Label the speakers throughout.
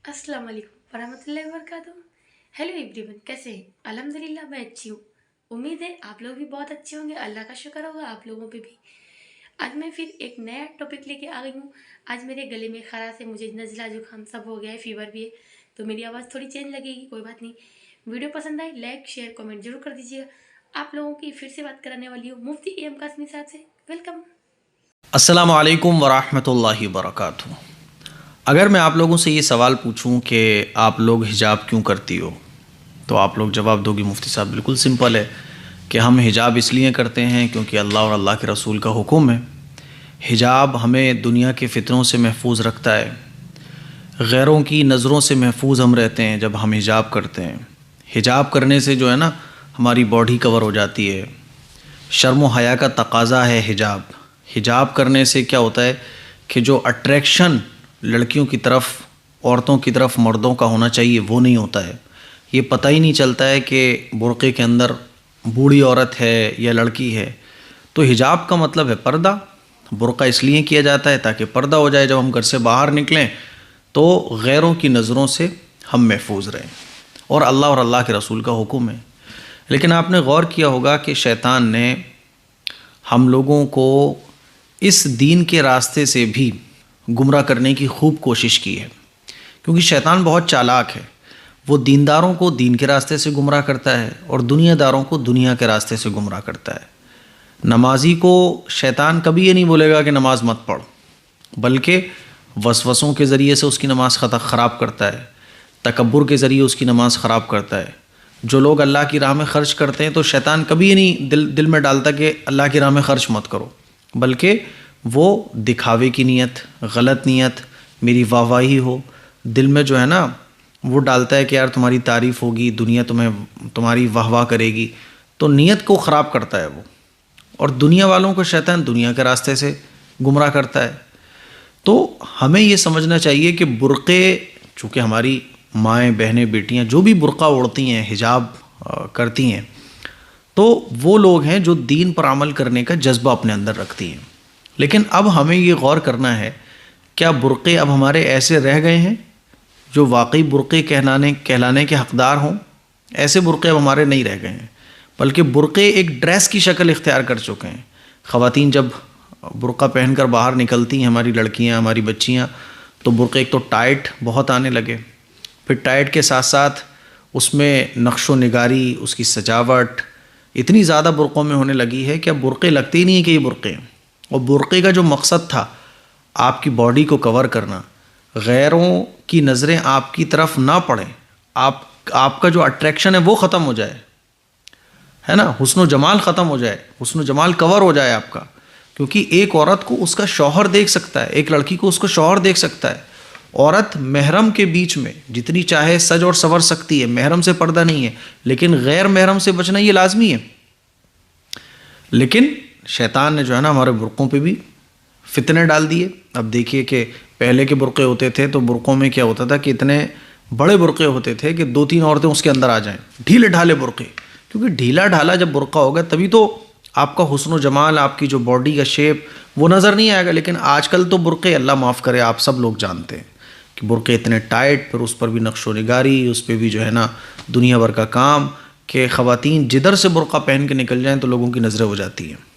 Speaker 1: अस्सलाम वालेकुम वरहमतुल्लाहि वबरकातुहू। हेलो एवरीवन, कैसे हैं? अल्हम्दुलिल्लाह मैं अच्छी हूँ। उम्मीद है आप लोग भी बहुत अच्छे होंगे। अल्लाह का शुक्र होगा आप लोगों पे भी। आज मैं फिर एक नया टॉपिक लेके आ गई हूँ। आज मेरे गले में खराश है, मुझे नज़ला जुकाम सब हो गया है, फीवर भी है, तो मेरी आवाज़ थोड़ी चेंज लगेगी, कोई बात नहीं। वीडियो पसंद आए लाइक शेयर कमेंट जरूर कर दीजिएगा। आप लोगों की फिर से बात कराने वाली हूँ मुफ्ती एम कासमी साहब से। वेलकम।
Speaker 2: अस्सलामु अलैकुम वरहमतुल्लाहि वबरकातुहू। अगर मैं आप लोगों से ये सवाल पूछूं कि आप लोग हिजाब क्यों करती हो, तो आप लोग जवाब दोगे मुफ्ती साहब बिल्कुल सिंपल है कि हम हिजाब इसलिए करते हैं क्योंकि अल्लाह और अल्लाह के रसूल का हुक्म है। हिजाब हमें दुनिया के फितरों से महफूज रखता है, गैरों की नज़रों से महफूज हम रहते हैं जब हम हिजाब करते हैं। हिजाब करने से जो है ना हमारी बॉडी कवर हो जाती है। शर्म व हया का तकाज़ा है हिजाब। हिजाब करने से क्या होता है कि जो अट्रैक्शन लड़कियों की तरफ, औरतों की तरफ मर्दों का होना चाहिए वो नहीं होता है। ये पता ही नहीं चलता है कि बुर्क़े के अंदर बूढ़ी औरत है या लड़की है। तो हिजाब का मतलब है पर्दा। बुर्क़ा इसलिए किया जाता है ताकि पर्दा हो जाए, जब हम घर से बाहर निकलें तो गैरों की नज़रों से हम महफूज रहें, और अल्लाह और अल्लाह के रसूल का हुक्म है। लेकिन आपने गौर किया होगा कि शैतान ने हम लोगों को इस दीन के रास्ते से भी गुमराह करने की खूब कोशिश की है, क्योंकि शैतान बहुत चालाक है। वो दीनदारों को दीन के रास्ते से गुमराह करता है और दुनियादारों को दुनिया के रास्ते से गुमराह करता है। नमाजी को शैतान कभी ये नहीं बोलेगा कि नमाज मत पढ़, बल्कि वसवसों के ज़रिए से उसकी नमाज ख़राब करता है, तकब्बुर के ज़रिए उसकी नमाज ख़राब करता है। जो लोग अल्लाह की राह में ख़र्च करते हैं तो शैतान कभी ये नहीं दिल में डालता कि अल्लाह की राह में ख़र्च मत करो, बल्कि वो दिखावे की नीयत, गलत नीयत, मेरी वाहवाही हो, दिल में जो है ना वो डालता है कि यार तुम्हारी तारीफ़ होगी, दुनिया तुम्हारी वाह करेगी, तो नीयत को ख़राब करता है वो। और दुनिया वालों को शैतान दुनिया के रास्ते से गुमराह करता है। तो हमें ये समझना चाहिए कि बुर्क़े, चूँकि हमारी माएँ, बहनें, बेटियाँ जो भी बुर्क़ा ओढ़ती हैं, हिजाब करती हैं, तो वो लोग हैं जो दीन पर अमल करने का जज्बा अपने अंदर रखती हैं। लेकिन अब हमें ये गौर करना है, क्या बुर्क़े अब हमारे ऐसे रह गए हैं जो वाकई बुर्क़े कहलाने के हक़दार हों? ऐसे बुर्क़े अब हमारे नहीं रह गए हैं, बल्कि बुर्क़े एक ड्रेस की शक्ल इख्तियार कर चुके हैं। ख़वातीन जब बुर्क़ा पहनकर बाहर निकलती हैं, हमारी लड़कियां, हमारी बच्चियां, तो बुर्क़े एक तो टाइट बहुत आने लगे, फिर टाइट के साथ साथ उसमें नक्शो निगारी, उसकी सजावट इतनी ज़्यादा बुर्क़ों में होने लगी है कि अब बुर्क़े लगते ही नहीं है कि ये बुर्क़े हैं। और बुर्क़े का जो मकसद था आपकी बॉडी को कवर करना, गैरों की नज़रें आपकी तरफ ना पड़ें, आपका जो अट्रैक्शन है वो ख़त्म हो जाए, है ना, हुस्न जमाल ख़त्म हो जाए, हुस्न जमाल कवर हो जाए आपका। क्योंकि एक औरत को उसका शौहर देख सकता है, एक लड़की को उसको शौहर देख सकता है। औरत महरम के बीच में जितनी चाहे सज और संवर सकती है, महरम से पर्दा नहीं है, लेकिन गैर महरम से बचना ये लाजमी है। लेकिन शैतान ने जो है ना हमारे बुर्क़ों पे भी फितने डाल दिए। अब देखिए कि पहले के बुर्क़े होते थे तो बुर्क़ों में क्या होता था कि इतने बड़े बुर्क़े होते थे कि 2-3 औरतें उसके अंदर आ जाएं, ढीले ढाले बुर्क़े। क्योंकि ढीला ढाला जब बुर्क़ा होगा तभी तो आपका हुस्न जमाल, आपकी जो बॉडी का शेप वो नज़र नहीं आएगा। लेकिन आजकल तो बुर्क़े, अल्लाह माफ़ करे, आप सब लोग जानते हैं कि बुर्क़े इतने टाइट, फिर उस पर भी नक्शो निगारी, उस पर भी जो है ना दुनिया भर का काम, कि ख़वातीन जिधर से बुर्क़ा पहन के निकल जाएँ तो लोगों की नज़रें हो जाती हैं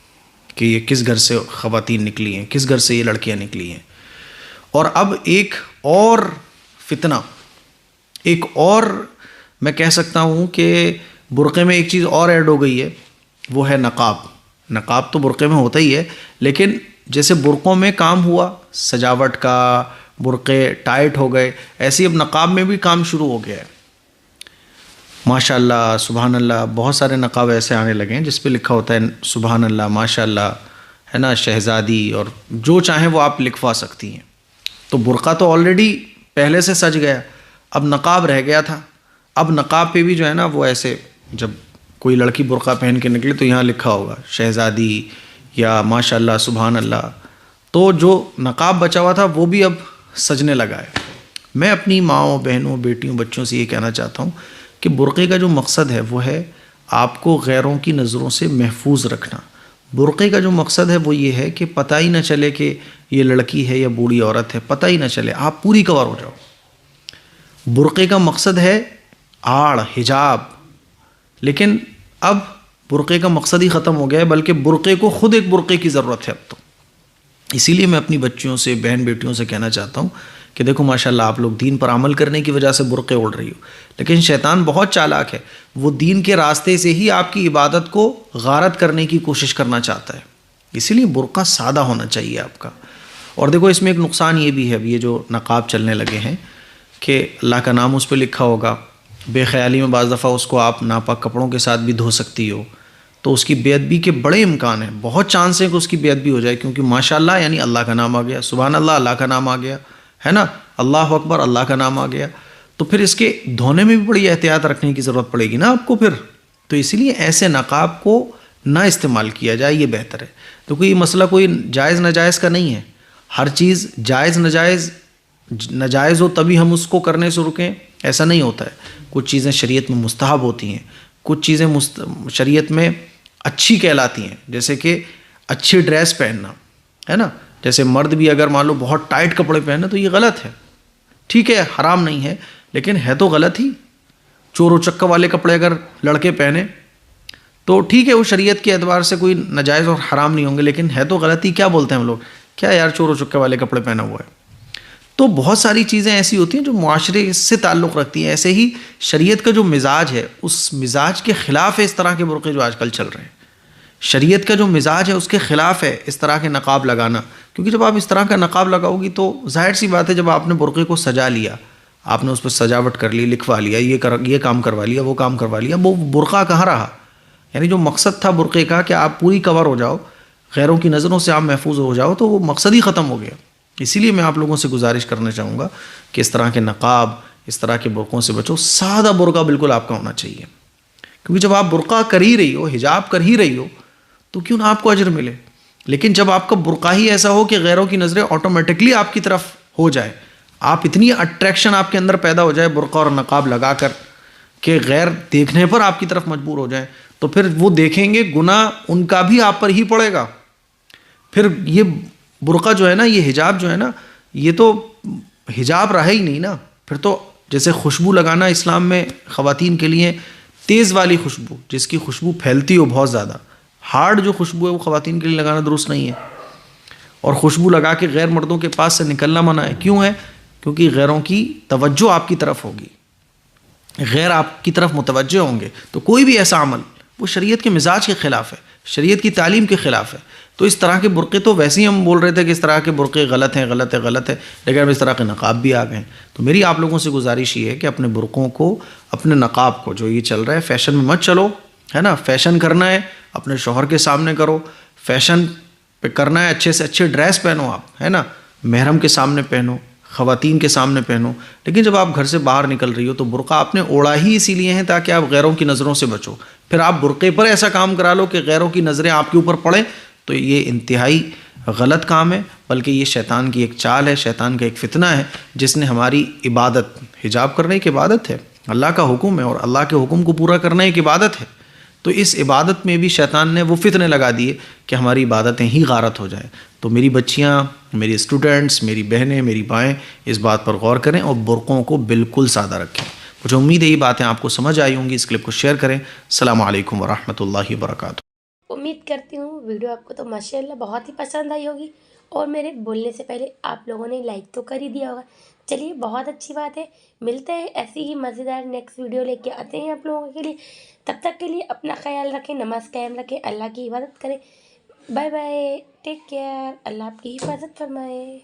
Speaker 2: कि ये किस घर से ख़वातीन निकली हैं, किस घर से ये लड़कियां निकली हैं। और अब एक और फितना, एक और मैं कह सकता हूँ कि बुर्क़े में एक चीज़ और ऐड हो गई है, वो है नक़ाब। नक़ाब तो बुर्क़े में होता ही है, लेकिन जैसे बुर्क़ों में काम हुआ सजावट का, बुर्क़े टाइट हो गए, ऐसे ही अब नक़ाब में भी काम शुरू हो गया है। माशाअल्लाह, सुबहान अल्लाह, बहुत सारे नक़ाब ऐसे आने लगे हैं जिस पे लिखा होता है सुबहान अल्लाह, माशाअल्लाह, है ना, शहज़ादी, और जो चाहें वो आप लिखवा सकती हैं। तो बुर्क़ा तो ऑलरेडी पहले से सज गया, अब नक़ाब रह गया था। अब नक़ाब पे भी जो है ना वो ऐसे, जब कोई लड़की बुर्क़ा पहन के निकले तो यहाँ लिखा होगा शहज़ादी या माशाअल्लाह, सुबहान अल्लाह। तो जो नक़ाब बचा हुआ था वो भी अब सजने लगा है। मैं अपनी माँओं, बहनों, बेटियों, बच्चों से ये कहना चाहता हूँ कि बुर्क़े का जो मकसद है वो है आपको गैरों की नज़रों से महफूज रखना। बुर्क़े का जो मकसद है वो ये है कि पता ही ना चले कि ये लड़की है या बूढ़ी औरत है, पता ही ना चले, आप पूरी कवर हो जाओ। برقعے کا مقصد ہے آڑ، حجاب، لیکن اب برقعے کا مقصد ہی ختم ہو گیا ہے، بلکہ برقعے کو خود ایک برقعے کی ضرورت ہے اب تو۔ اسی لیے میں اپنی بچیوں سے، بہن بیٹیوں سے کہنا چاہتا ہوں کہ دیکھو ماشاءاللہ آپ لوگ دین پر عمل کرنے کی وجہ سے برقعے اوڑھ رہی ہو، لیکن شیطان بہت چالاک ہے، وہ دین کے راستے سے ہی آپ کی عبادت کو غارت کرنے کی کوشش کرنا چاہتا ہے۔ اسی لیے برقع سادہ ہونا چاہیے آپ کا۔ اور دیکھو اس میں ایک نقصان یہ بھی ہے، اب یہ جو نقاب چلنے لگے ہیں کہ اللہ کا نام اس پہ لکھا ہوگا، بے خیالی میں بعض دفعہ اس کو آپ ناپاک کپڑوں کے ساتھ بھی دھو سکتی ہو، تو اس کی بے ادبی کے بڑے امکان ہیں، بہت چانس ہے کہ اس کی بے ادبی ہو جائے، کیونکہ ماشاءاللہ یعنی اللہ کا نام آ گیا، سبحان اللہ اللہ کا نام آ گیا ہے نا، اللہ اکبر اللہ کا نام آ گیا، تو پھر اس کے دھونے میں بھی بڑی احتیاط رکھنے کی ضرورت پڑے گی نا آپ کو پھر۔ تو اسی لیے ایسے نقاب کو نہ استعمال کیا جائے، یہ بہتر ہے۔ تو کوئی مسئلہ کوئی جائز ناجائز کا نہیں ہے، ہر چیز جائز ناجائز ہو تبھی ہم اس کو کرنے سے رکیں، ایسا نہیں ہوتا ہے۔ کچھ چیزیں شریعت میں مستحب ہوتی ہیں، کچھ چیزیں شریعت میں اچھی کہلاتی ہیں، جیسے کہ اچھی ڈریس پہننا ہے نا، جیسے مرد بھی اگر مان لو بہت ٹائٹ کپڑے پہنے تو یہ غلط ہے، ٹھیک ہے حرام نہیں ہے لیکن ہے تو غلط ہی۔ چور و چکا والے کپڑے اگر لڑکے پہنے تو ٹھیک ہے، وہ شریعت کے اعتبار سے کوئی ناجائز اور حرام نہیں ہوں گے، لیکن ہے تو غلط ہی۔ کیا بولتے ہیں ہم لوگ، کیا یار چور و چکے والے کپڑے پہنا ہوا ہے۔ تو بہت ساری چیزیں ایسی ہوتی ہیں جو معاشرے سے تعلق رکھتی ہیں۔ ایسے ہی شریعت کا جو مزاج ہے اس مزاج کے خلاف ہے اس طرح کے برقعے جو آج کل چل رہے ہیں۔ شریعت کا جو مزاج ہے اس کے خلاف ہے اس طرح کے نقاب لگانا، کیونکہ جب آپ اس طرح کا نقاب لگاؤ گی تو ظاہر سی بات ہے، جب آپ نے برقعے کو سجا لیا، آپ نے اس پہ سجاوٹ کر لی، لکھوا لیا، یہ کام کروا لیا، وہ کام کروا لیا، وہ برقع کہاں رہا؟ یعنی جو مقصد تھا برقعے کا کہ آپ پوری کور ہو جاؤ، غیروں کی نظروں سے آپ محفوظ ہو جاؤ، تو وہ مقصد ہی ختم ہو گیا۔ اسی لیے میں آپ لوگوں سے گزارش کرنا چاہوں گا کہ اس طرح کے نقاب، اس طرح کے برقعوں سے بچو۔ سادہ برقع بالکل آپ کا ہونا چاہیے، کیونکہ جب آپ برقع کر ہی رہی ہو، حجاب کر ہی رہی ہو، تو کیوں نہ آپ کو اجر ملے۔ لیکن جب آپ کا برقع ہی ایسا ہو کہ غیروں کی نظریں آٹومیٹکلی آپ کی طرف ہو جائے، آپ اتنی اٹریکشن آپ کے اندر پیدا ہو جائے برقع اور نقاب لگا کر کہ غیر دیکھنے پر آپ کی طرف مجبور ہو جائیں، تو پھر وہ دیکھیں گے، گناہ ان کا بھی آپ پر ہی پڑے گا۔ پھر یہ برقع جو ہے نا، یہ حجاب جو ہے نا، یہ تو حجاب رہا ہی نہیں نا۔ پھر تو جیسے خوشبو لگانا اسلام میں خواتین کے لیے، تیز والی خوشبو جس کی خوشبو پھیلتی ہو بہت زیادہ، ہارڈ جو خوشبو ہے وہ خواتین کے لیے لگانا درست نہیں ہے۔ اور خوشبو لگا کے غیر مردوں کے پاس سے نکلنا منع ہے۔ کیوں ہے؟ کیونکہ غیروں کی توجہ آپ کی طرف ہوگی، غیر آپ کی طرف متوجہ ہوں گے، تو کوئی بھی ایسا عمل وہ شریعت کے مزاج کے خلاف ہے، شریعت کی تعلیم کے خلاف ہے۔ تو اس طرح کے برقعے تو ویسے ہی ہم بول رہے تھے کہ اس طرح کے برقعے غلط ہیں، لیکن اب اس طرح کے نقاب بھی آ گئے ہیں۔ تو میری آپ لوگوں سے گزارش یہ ہے کہ اپنے برقعوں کو، اپنے نقاب کو، جو یہ چل رہا ہے فیشن میں مت چلو، ہے نا۔ فیشن کرنا ہے اپنے شوہر کے سامنے کرو، فیشن پہ کرنا ہے اچھے سے اچھے ڈریس پہنو آپ، ہے نا، محرم کے سامنے پہنو، خواتین کے سامنے پہنو۔ لیکن جب آپ گھر سے باہر نکل رہی ہو تو برقع آپ نے اوڑھا ہی اسی لیے ہیں تاکہ آپ غیروں کی نظروں سے بچو۔ پھر آپ برقعے پر ایسا کام کرا لو کہ غیروں کی نظریں آپ کے اوپر پڑیں، تو یہ انتہائی غلط کام ہے، بلکہ یہ شیطان کی ایک چال ہے، شیطان کا ایک فتنہ ہے، جس نے ہماری عبادت، حجاب کرنا ایک عبادت ہے، اللہ کا حکم ہے، اور اللہ کے حکم کو پورا کرنا ایک عبادت ہے۔ تو اس عبادت میں بھی شیطان نے وہ فتنے لگا دیے کہ ہماری عبادتیں ہی غارت ہو جائیں۔ تو میری بچیاں، میری اسٹوڈنٹس، میری بہنیں، میری بائیں اس بات پر غور کریں اور برقعوں کو بالکل سادہ رکھیں۔ مجھے امید ہے یہ باتیں آپ کو سمجھ آئی ہوں گی۔ اس کلپ کو شیئر کریں۔ السلام علیکم ورحمۃ اللہ وبرکاتہ۔
Speaker 1: امید کرتی ہوں ویڈیو آپ کو تو ماشاءاللہ بہت ہی پسند آئی ہوگی، اور میرے بولنے سے پہلے آپ لوگوں نے لائک تو کر ہی دیا ہوگا۔ چلیے بہت اچھی بات ہے، ملتے ہیں ایسی ہی مزیدار نیکسٹ ویڈیو لے کے آتے ہیں آپ لوگوں کے لیے۔ تب تک کے لیے اپنا خیال رکھیں، نماز قائم رکھیں، اللہ کی عبادت کریں۔ بائے بائے، ٹیک کیئر، اللہ آپ کی حفاظت فرمائے۔